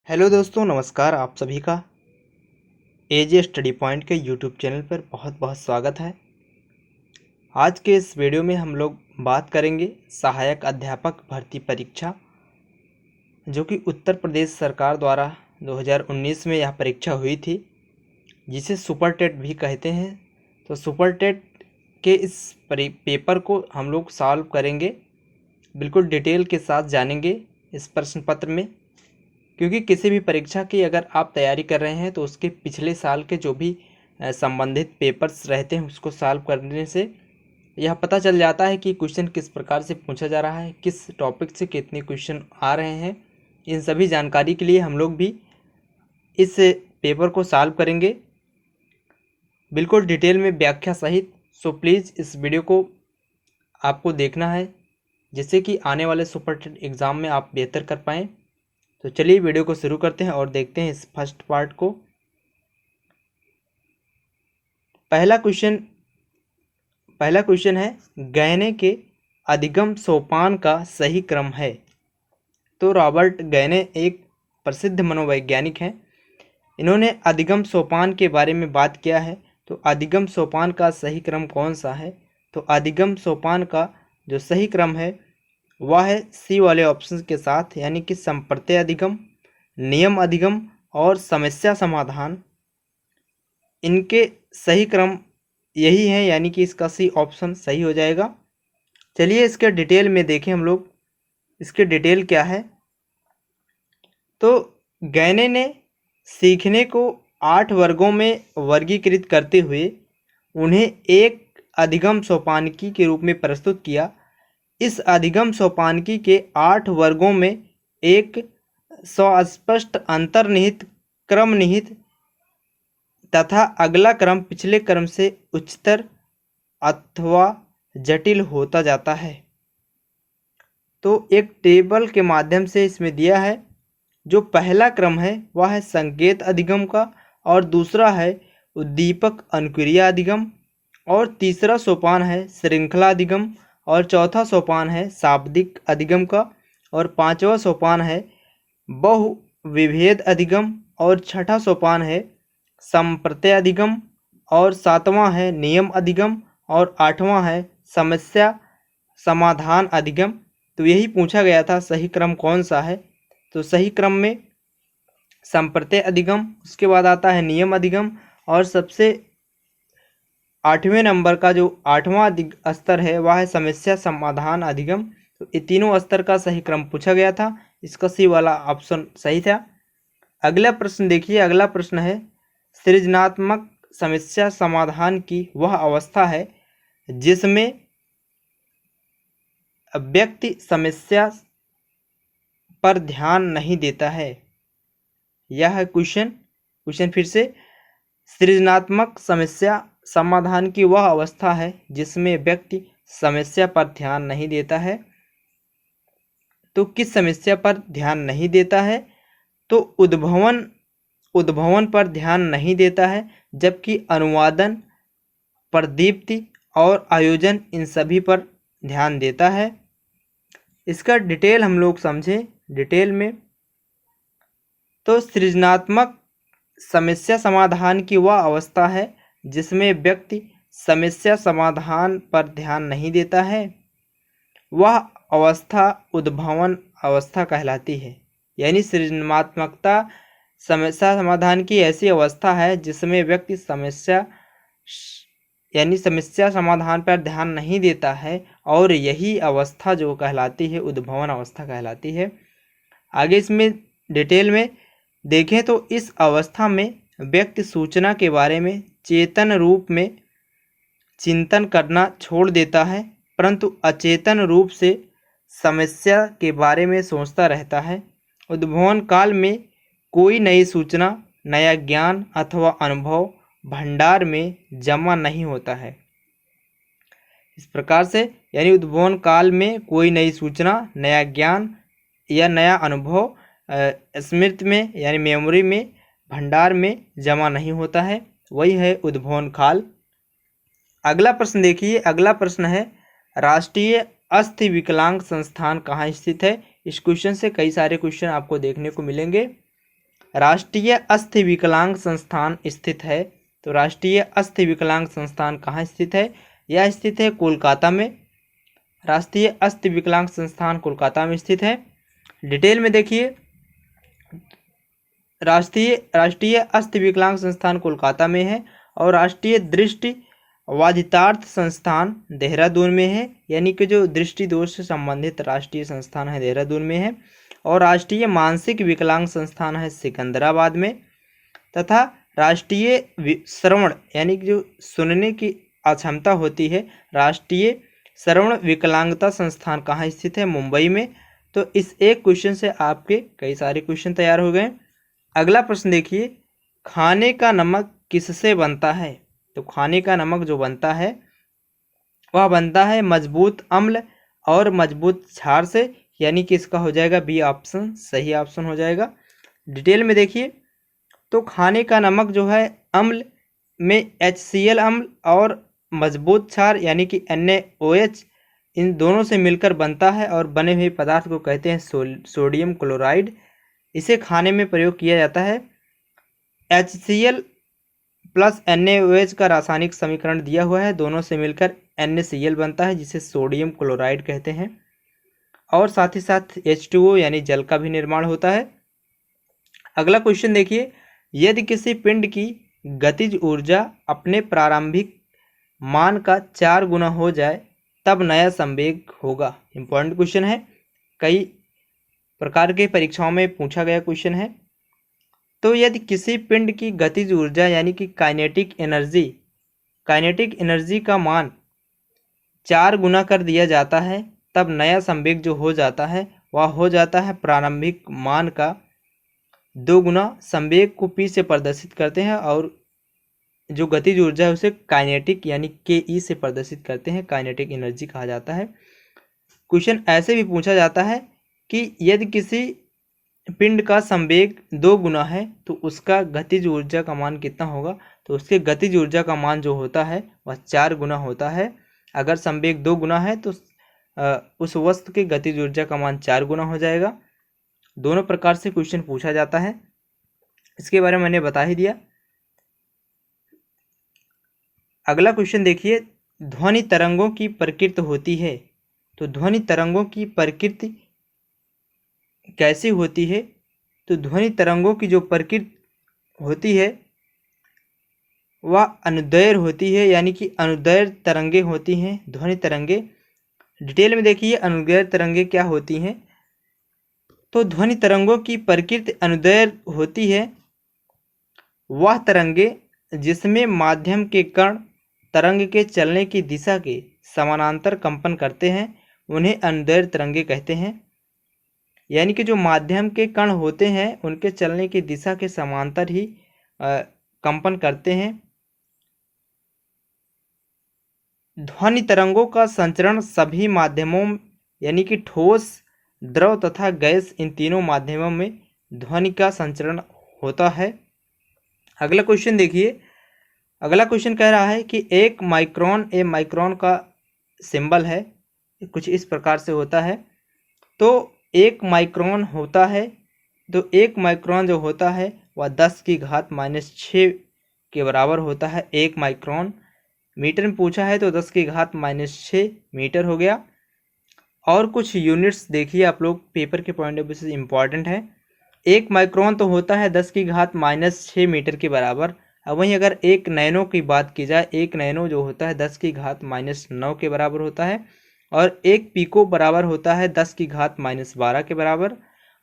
Hello दोस्तों, नमस्कार। आप सभी का एजे स्टडी पॉइंट के यूट्यूब चैनल पर बहुत बहुत स्वागत है। आज के इस वीडियो में हम लोग बात करेंगे सहायक अध्यापक भर्ती परीक्षा, जो कि उत्तर प्रदेश सरकार द्वारा 2019 में यह परीक्षा हुई थी, जिसे सुपर टेट भी कहते हैं। तो सुपर टेट के इस पेपर को हम लोग सॉल्व करेंगे, बिल्कुल डिटेल के साथ जानेंगे इस प्रश्न पत्र में। क्योंकि किसी भी परीक्षा की अगर आप तैयारी कर रहे हैं तो उसके पिछले साल के जो भी संबंधित पेपर्स रहते हैं उसको सॉल्व करने से यह पता चल जाता है कि क्वेश्चन किस प्रकार से पूछा जा रहा है, किस टॉपिक से कितने क्वेश्चन आ रहे हैं। इन सभी जानकारी के लिए हम लोग भी इस पेपर को सॉल्व करेंगे, बिल्कुल डिटेल में व्याख्या सहित। सो प्लीज़ इस वीडियो को आपको देखना है, जिससे कि आने वाले सुपर टेट एग्ज़ाम में आप बेहतर कर पाएँ। तो चलिए वीडियो को शुरू करते हैं और देखते हैं इस फर्स्ट पार्ट को। पहला क्वेश्चन है, गैने के अधिगम सोपान का सही क्रम है। तो रॉबर्ट गैने एक प्रसिद्ध मनोवैज्ञानिक हैं। इन्होंने अधिगम सोपान के बारे में बात किया है। तो अधिगम सोपान का सही क्रम कौन सा है? तो अधिगम सोपान का जो सही क्रम है वह है सी वाले ऑप्शन के साथ, यानी कि संप्रत्यय अधिगम, नियम अधिगम और समस्या समाधान। इनके सही क्रम यही है, यानी कि इसका सी ऑप्शन सही हो जाएगा। चलिए इसके डिटेल में देखें हम लोग, इसके डिटेल क्या है। तो गैने ने सीखने को 8 वर्गों में वर्गीकृत करते हुए उन्हें एक अधिगम सोपानकी के रूप में प्रस्तुत किया। इस अधिगम सोपानकी के 8 वर्गों में एक स्पष्ट अंतर्निहित, क्रम निहित तथा अगला क्रम पिछले क्रम से उच्चतर अथवा जटिल होता जाता है। तो एक टेबल के माध्यम से इसमें दिया है। जो पहला क्रम है वह है संकेत अधिगम का, और दूसरा है उद्दीपक अनुक्रिया अधिगम, और तीसरा सोपान है श्रृंखला अधिगम, और चौथा सोपान है शाब्दिक अधिगम का, और पांचवा सोपान है बहु विभेद अधिगम, और छठा सोपान है संप्रत्यय अधिगम, और सातवां है नियम अधिगम, और आठवां है समस्या समाधान अधिगम। तो यही पूछा गया था सही क्रम कौन सा है। तो सही क्रम में संप्रत्यय अधिगम, उसके बाद आता है नियम अधिगम, और सबसे 8वें नंबर का जो 8वां स्तर है वह है समस्या समाधान अधिगम। तो ये तीनों स्तर का सही क्रम पूछा गया था, इसका सी वाला ऑप्शन सही था। अगला प्रश्न देखिए, अगला प्रश्न है, सृजनात्मक समस्या समाधान की वह अवस्था है जिसमें व्यक्ति समस्या पर ध्यान नहीं देता है। यह है क्वेश्चन फिर से, सृजनात्मक समस्या समाधान की वह अवस्था है जिसमें व्यक्ति समस्या पर ध्यान नहीं देता है। तो किस समस्या पर ध्यान नहीं देता है? तो उद्भवन पर ध्यान नहीं देता है, जबकि अनुवादन, प्रदीप्ति और आयोजन इन सभी पर ध्यान देता है। इसका डिटेल हम लोग समझें डिटेल में। तो सृजनात्मक समस्या समाधान की वह अवस्था है जिसमें व्यक्ति समस्या समाधान पर ध्यान नहीं देता है। वह अवस्था उद्भवन अवस्था कहलाती है। यानी सृजनात्मकता समस्या समाधान की ऐसी अवस्था है जिसमें व्यक्ति समस्या समाधान पर ध्यान नहीं देता है, और यही अवस्था जो कहलाती है उद्भवन अवस्था कहलाती है। आगे इसमें डिटेल में देखें तो इस अवस्था में व्यक्ति सूचना के बारे में चेतन रूप में चिंतन करना छोड़ देता है, परंतु अचेतन रूप से समस्या के बारे में सोचता रहता है। उद्भवन काल में कोई नई सूचना, नया ज्ञान अथवा अनुभव भंडार में जमा नहीं होता है। इस प्रकार से यानी उद्भवन काल में कोई नई सूचना, नया ज्ञान या नया अनुभव स्मृति में यानी मेमोरी में, भंडार में जमा नहीं होता है, वही है उद्भवन काल। अगला प्रश्न देखिए, अगला प्रश्न है, राष्ट्रीय अस्थि विकलांग संस्थान कहाँ स्थित है? इस क्वेश्चन से कई सारे क्वेश्चन आपको देखने को मिलेंगे। राष्ट्रीय अस्थि विकलांग संस्थान स्थित है? तो राष्ट्रीय अस्थि विकलांग संस्थान कहाँ स्थित है? यह स्थित है कोलकाता में। राष्ट्रीय अस्थि विकलांग संस्थान कोलकाता में स्थित है। डिटेल में देखिए, राष्ट्रीय अस्थि विकलांग संस्थान कोलकाता में है और राष्ट्रीय दृष्टि वाधितार्थ संस्थान देहरादून में है, यानी कि जो दृष्टि दोष से संबंधित राष्ट्रीय संस्थान है देहरादून में है। और राष्ट्रीय मानसिक विकलांग संस्थान है सिकंदराबाद में। तथा राष्ट्रीय श्रवण यानी कि जो सुनने की अक्षमता होती है, राष्ट्रीय श्रवण विकलांगता संस्थान कहाँ स्थित है? मुंबई में। तो इस एक क्वेश्चन से आपके कई सारे क्वेश्चन तैयार हो गए। अगला प्रश्न देखिए, खाने का नमक किससे बनता है? तो खाने का नमक जो बनता है वह बनता है मजबूत अम्ल और मजबूत क्षार से, यानी कि इसका हो जाएगा बी ऑप्शन सही ऑप्शन हो जाएगा। डिटेल में देखिए, तो खाने का नमक जो है अम्ल में HCl अम्ल और मजबूत क्षार यानी कि NaOH, इन दोनों से मिलकर बनता है और बने हुए पदार्थ को कहते हैं सोडियम क्लोराइड। इसे खाने में प्रयोग किया जाता है। HCl प्लस NaOH का रासायनिक समीकरण दिया हुआ है, दोनों से मिलकर NaCl बनता है जिसे सोडियम क्लोराइड कहते हैं। और साथ ही साथ H2O यानी जल का भी निर्माण होता है। अगला क्वेश्चन देखिए, यदि किसी पिंड की गतिज ऊर्जा अपने प्रारंभिक मान का 4 गुना हो जाए तब नया संवेग होगा। इंपॉर्टेंट क्वेश्चन है, कई प्रकार के परीक्षाओं में पूछा गया क्वेश्चन है। तो यदि किसी पिंड की गतिज ऊर्जा यानी कि काइनेटिक एनर्जी का मान 4 गुना कर दिया जाता है तब नया संवेग जो हो जाता है वह हो जाता है प्रारंभिक मान का 2 गुना। संवेग को P से प्रदर्शित करते हैं और जो गतिज ऊर्जा है उसे काइनेटिक यानी KE से प्रदर्शित करते हैं, काइनेटिक एनर्जी कहा जाता है। क्वेश्चन ऐसे भी पूछा जाता है कि यदि किसी पिंड का संवेग 2 गुना है तो उसका गतिज ऊर्जा का मान कितना होगा? तो उसके गतिज ऊर्जा का मान जो होता है वह 4 गुना होता है। अगर संवेग 2 गुना है तो उस वस्तु की गतिज ऊर्जा का मान 4 गुना हो जाएगा। दोनों प्रकार से क्वेश्चन पूछा जाता है, इसके बारे में मैंने बता ही दिया। अगला क्वेश्चन देखिए, ध्वनि तरंगों की प्रकृति होती है। तो ध्वनि तरंगों की प्रकृति कैसी होती है? तो ध्वनि तरंगों की जो प्रकृति होती है वह अनुदैर्घ्य होती है, यानी कि अनुदैर्घ्य तरंगे होती हैं ध्वनि तरंगे। डिटेल में देखिए अनुदैर्घ्य तरंगे क्या होती हैं। तो ध्वनि तरंगों की प्रकृति अनुदैर्घ्य होती है वह तरंगे जिसमें माध्यम के कण तरंग के चलने की दिशा के समानांतर कंपन करते हैं, उन्हें अनुदैर्घ्य तरंगे कहते हैं। यानी कि जो माध्यम के कण होते हैं उनके चलने की दिशा के समांतर ही कंपन करते हैं। ध्वनि तरंगों का संचरण सभी माध्यमों यानी कि ठोस, द्रव तथा गैस, इन तीनों माध्यमों में ध्वनि का संचरण होता है। अगला क्वेश्चन देखिए, अगला क्वेश्चन कह रहा है कि एक माइक्रोन का सिंबल है, कुछ इस प्रकार से होता है। तो 1 माइक्रोन होता है, तो 1 माइक्रोन जो होता है वह 10⁻⁻6 के बराबर होता है। 1 माइक्रोन मीटर में पूछा है तो 10⁻6 मीटर हो गया। और कुछ यूनिट्स देखिए आप लोग, पेपर के पॉइंट ऑफ व्यू से इम्पॉर्टेंट है। 1 माइक्रोन तो होता है 10⁻6 मीटर के बराबर। अब वहीं अगर 1 नैनो की बात की जाए, 1 नैनो जो होता है 10⁻9 के बराबर होता है। और 1 पिको बराबर होता है 10⁻12 के बराबर।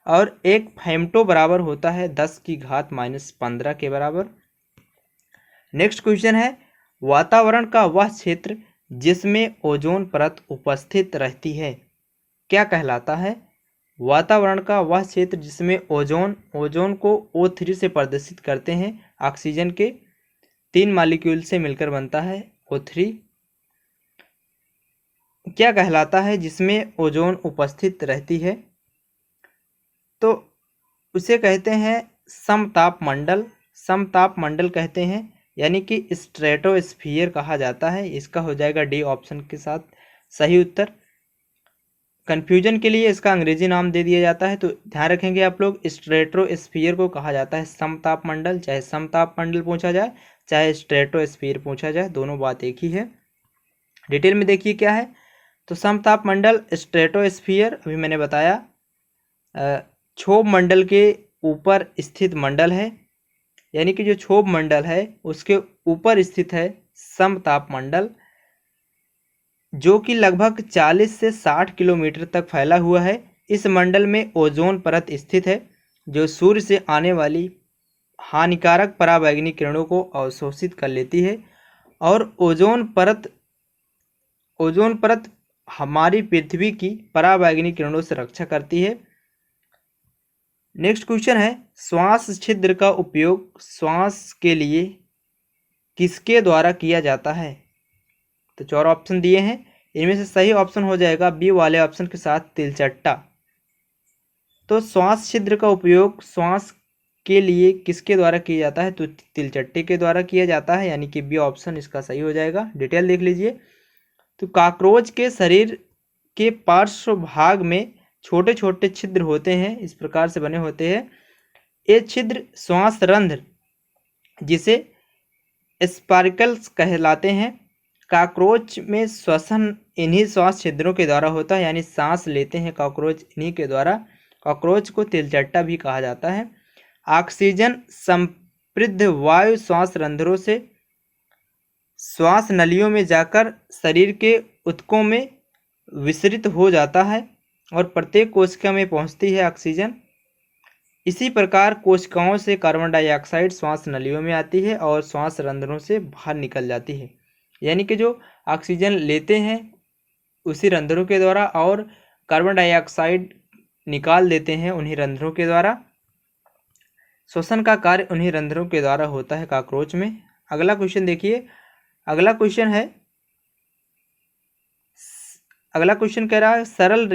और 1 फेम्टो बराबर होता है 10⁻15 के बराबर। नेक्स्ट क्वेश्चन है, वातावरण का वह क्षेत्र जिसमें ओजोन परत उपस्थित रहती है क्या कहलाता है? वातावरण का वह क्षेत्र जिसमें ओजोन को O3 से प्रदर्शित करते हैं, ऑक्सीजन के 3 मॉलिक्यूल से मिलकर बनता है O3, क्या कहलाता है जिसमें ओजोन उपस्थित रहती है? तो उसे कहते हैं समताप मंडल कहते हैं, यानी कि स्ट्रेटोस्फीयर कहा जाता है। इसका हो जाएगा डी ऑप्शन के साथ सही उत्तर। कन्फ्यूजन के लिए इसका अंग्रेजी नाम दे दिया जाता है, तो ध्यान रखेंगे आप लोग। स्ट्रेटोस्फीयर को कहा जाता है समताप मंडल, चाहे समताप मंडल पूछा जाए चाहे स्ट्रेटोस्फीयर पूछा जाए, दोनों बात एक ही है। डिटेल में देखिए क्या है, तो समताप मंडल स्ट्रेटोस्फीयर अभी मैंने बताया क्षोभ मंडल के ऊपर स्थित मंडल है, यानी कि जो क्षोभ मंडल है उसके ऊपर स्थित है समताप मंडल, जो कि लगभग 40 से 60 किलोमीटर तक फैला हुआ है। इस मंडल में ओजोन परत स्थित है, जो सूर्य से आने वाली हानिकारक पराबैंगनी किरणों को अवशोषित कर लेती है, और ओजोन परत हमारी पृथ्वी की पराबैंगनी किरणों से रक्षा करती है। नेक्स्ट क्वेश्चन है, श्वास छिद्र का उपयोग श्वास के लिए किसके द्वारा किया जाता है? तो 4 ऑप्शन दिए हैं, इनमें से सही ऑप्शन हो जाएगा बी वाले ऑप्शन के साथ तिलचट्टा। तो श्वास छिद्र का उपयोग श्वास के लिए किसके द्वारा किया जाता है? तो तिलचट्टे के द्वारा किया जाता है, यानी कि बी ऑप्शन इसका सही हो जाएगा। डिटेल देख लीजिए, तो कॉकरोच के शरीर के पार्श्व भाग में छोटे छोटे छिद्र होते हैं, इस प्रकार से बने होते हैं। ये छिद्र श्वास रंध्र जिसे स्पार्कल्स कहलाते हैं। कॉकरोच में श्वसन इन्हीं श्वास छिद्रों के द्वारा होता है, यानी सांस लेते हैं कॉकरोच इन्हीं के द्वारा। कॉकरोच को तिलचट्टा भी कहा जाता है। ऑक्सीजन समृद्ध वायु श्वास रंध्रों से श्वास नलियों में जाकर शरीर के ऊतकों में विसरित हो जाता है और प्रत्येक कोशिका में पहुंचती है ऑक्सीजन। इसी प्रकार कोशिकाओं से कार्बन डाइऑक्साइड श्वास नलियों में आती है और श्वास रंध्रों से बाहर निकल जाती है, यानी कि जो ऑक्सीजन लेते हैं उसी रंध्रों के द्वारा और कार्बन डाइऑक्साइड निकाल देते हैं उन्हीं रंध्रों के द्वारा। श्वसन का कार्य उन्हीं रंध्रों के द्वारा होता है कॉकरोच में। अगला क्वेश्चन देखिए, अगला क्वेश्चन कह रहा है, सरल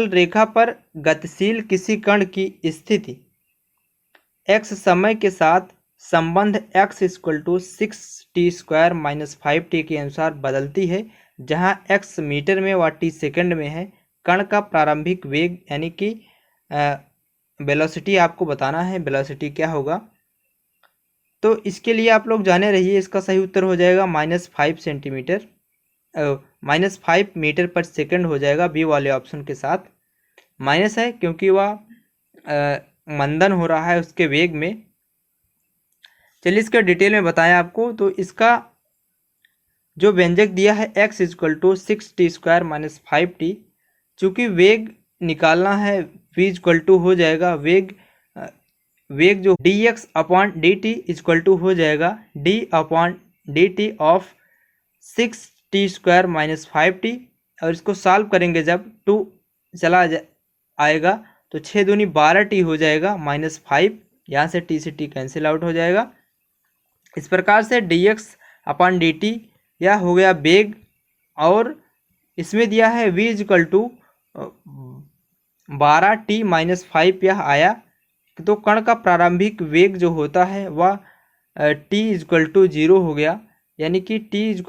रेखा पर गतिशील किसी कण की स्थिति x समय के साथ संबंध x = 6t² - 5t के अनुसार बदलती है, जहां x मीटर में व t सेकंड में है। कण का प्रारंभिक वेग यानी कि वेलोसिटी आपको बताना है, वेलोसिटी क्या होगा। तो इसके लिए आप लोग जाने रहिए, इसका सही उत्तर हो जाएगा -5 मीटर पर सेकंड हो जाएगा, बी वाले ऑप्शन के साथ। माइनस है क्योंकि वह मंदन हो रहा है उसके वेग में। चलिए इसका डिटेल में बताएं आपको, तो इसका जो व्यंजक दिया है x = 6t² - 5t, चूँकि वेग निकालना है v हो जाएगा वेग जो dx/dt = हो जाएगा d/dt ऑफ 6t² - 5t, और इसको सॉल्व करेंगे जब 2 चला आएगा तो 6 दूनी 12t हो जाएगा -5, यहाँ से t से t कैंसिल आउट हो जाएगा। इस प्रकार से dx/dt यह हो गया वेग, और इसमें दिया है v = 12t - 5 यह आया। तो कण का प्रारंभिक वेग जो होता है वह t = 0 हो गया, यानी कि t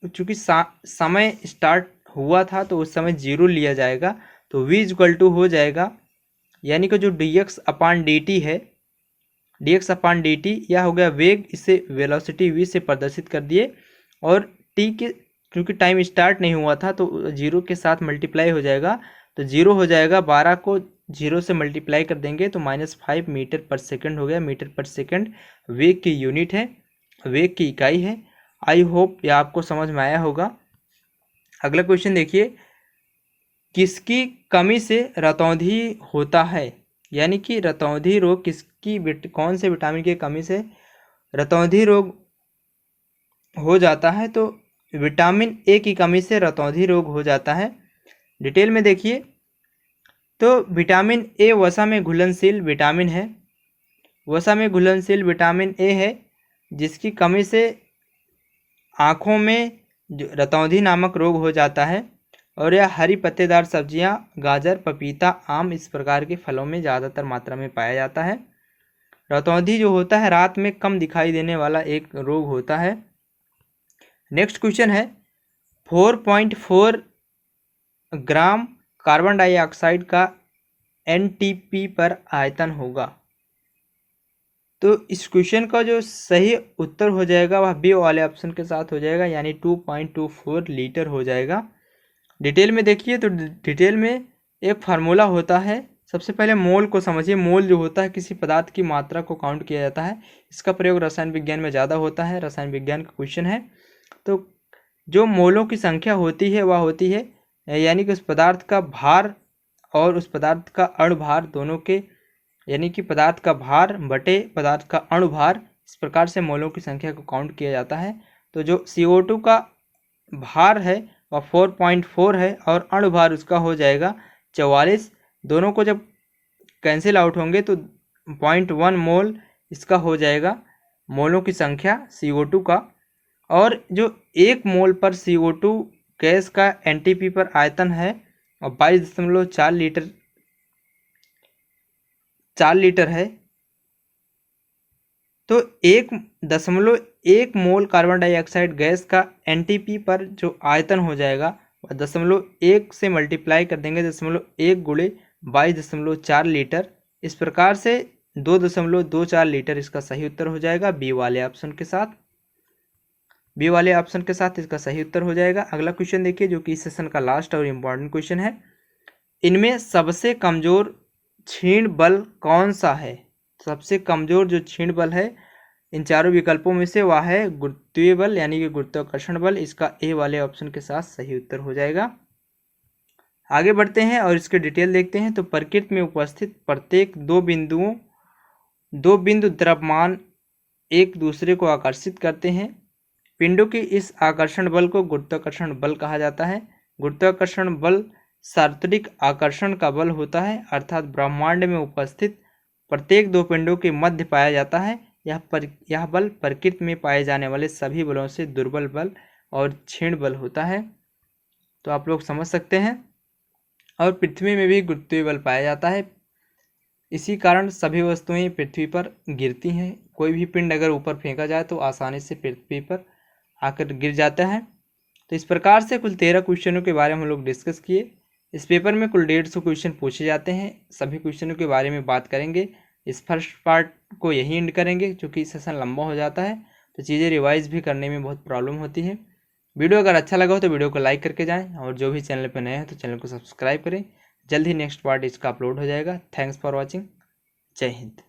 चूँकि समय स्टार्ट हुआ था तो उस समय 0 लिया जाएगा, तो v = हो जाएगा, यानी कि जो dx/dt है, dx/dt यह हो गया वेग, इसे वेलोसिटी v से प्रदर्शित कर दिए, और t के क्योंकि टाइम स्टार्ट नहीं हुआ था तो 0 के साथ मल्टीप्लाई हो जाएगा, तो 0 हो जाएगा। 12 को 0 से मल्टीप्लाई कर देंगे तो -5 मीटर पर सेकंड हो गया। मीटर पर सेकंड वेग की यूनिट है, वेग की इकाई है। आई होप यह आपको समझ में आया होगा। अगला क्वेश्चन देखिए, किसकी कमी से रतौंधी होता है? यानी कि रतौंधी रोग कौन से विटामिन की कमी से रतौंधी रोग हो जाता है? तो विटामिन ए की कमी से रतौंधी रोग हो जाता है। डिटेल में देखिए, तो विटामिन ए वसा में घुलनशील विटामिन है, वसा में घुलनशील विटामिन ए है, जिसकी कमी से आँखों में रतौंधी नामक रोग हो जाता है, और यह हरी पत्तेदार सब्जियां, गाजर, पपीता, आम इस प्रकार के फलों में ज़्यादातर मात्रा में पाया जाता है। रतौंधी जो होता है रात में कम दिखाई देने वाला एक रोग होता है। नेक्स्ट क्वेश्चन है, 4.4 ग्राम कार्बन डाइऑक्साइड का एनटीपी पर आयतन होगा। तो इस क्वेश्चन का जो सही उत्तर हो जाएगा वह बी वाले ऑप्शन के साथ हो जाएगा, यानी 2.24 लीटर हो जाएगा। डिटेल में देखिए तो डिटेल में एक फार्मूला होता है। सबसे पहले मोल को समझिए। मोल जो होता है किसी पदार्थ की मात्रा को काउंट किया जाता है। इसका प्रयोग रसायन विज्ञान में ज़्यादा होता है, रसायन विज्ञान का क्वेश्चन है। तो जो मोलों की संख्या होती है वह होती है यानी कि उस पदार्थ का भार और उस पदार्थ का अणुभार दोनों के, यानी कि पदार्थ का भार बटे पदार्थ का अणुभार, इस प्रकार से मोलों की संख्या को काउंट किया जाता है। तो जो CO2 का भार है वह 4.4 है और अणुभार उसका हो जाएगा 44। दोनों को जब कैंसिल आउट होंगे तो 0.1 मोल इसका हो जाएगा मोलों की संख्या CO2 का। और जो 1 मोल पर CO2 गैस का एनटीपी पर आयतन है और 22.4 लीटर है। तो 1.1 मोल कार्बन डाइऑक्साइड गैस का एनटीपी पर जो आयतन हो जाएगा वह 0.1 से मल्टीप्लाई कर देंगे, 0.1 गुणे 22.4 लीटर। इस प्रकार से 2.24 लीटर इसका सही उत्तर हो जाएगा बी वाले ऑप्शन के साथ। बी वाले ऑप्शन के साथ इसका सही उत्तर हो जाएगा। अगला क्वेश्चन देखिए जो कि इस सेशन का लास्ट और इम्पॉर्टेंट क्वेश्चन है। इनमें सबसे कमजोर क्षीण बल कौन सा है? सबसे कमजोर जो क्षीण बल है इन चारों विकल्पों में से वह है गुरुत्वीय बल यानी कि गुरुत्वाकर्षण बल। इसका ए वाले ऑप्शन के साथ सही उत्तर हो जाएगा। आगे बढ़ते हैं और इसके डिटेल देखते हैं। तो प्रकृति में उपस्थित प्रत्येक दो बिंदु द्रव्यमान एक दूसरे को आकर्षित करते हैं। पिंडों के इस आकर्षण बल को गुरुत्वाकर्षण बल कहा जाता है। गुरुत्वाकर्षण बल सार्वत्रिक आकर्षण का बल होता है, अर्थात ब्रह्मांड में उपस्थित प्रत्येक दो पिंडों के मध्य पाया जाता है। यह बल प्रकृति में पाए जाने वाले सभी बलों से दुर्बल बल और क्षीण बल होता है। तो आप लोग समझ सकते हैं। और पृथ्वी में भी गुरुत्वीय बल पाया जाता है। इसी कारण सभी वस्तुएं पृथ्वी पर गिरती हैं। कोई भी पिंड अगर ऊपर फेंका जाए तो आसानी से पृथ्वी पर आकर गिर जाता है। तो इस प्रकार से कुल 13 क्वेश्चनों के बारे में हम लोग डिस्कस किए। इस पेपर में कुल 150 क्वेश्चन पूछे जाते हैं। सभी क्वेश्चनों के बारे में बात करेंगे। इस फर्स्ट पार्ट को यही एंड करेंगे क्योंकि सेशन लंबा हो जाता है तो चीज़ें रिवाइज भी करने में बहुत प्रॉब्लम होती है। वीडियो अगर अच्छा लगा हो तो वीडियो को लाइक करके जाएं और जो भी चैनल पर नए हैं तो चैनल को सब्सक्राइब करें। जल्द ही नेक्स्ट पार्ट इसका अपलोड हो जाएगा। Thanks for watching. जय हिंद।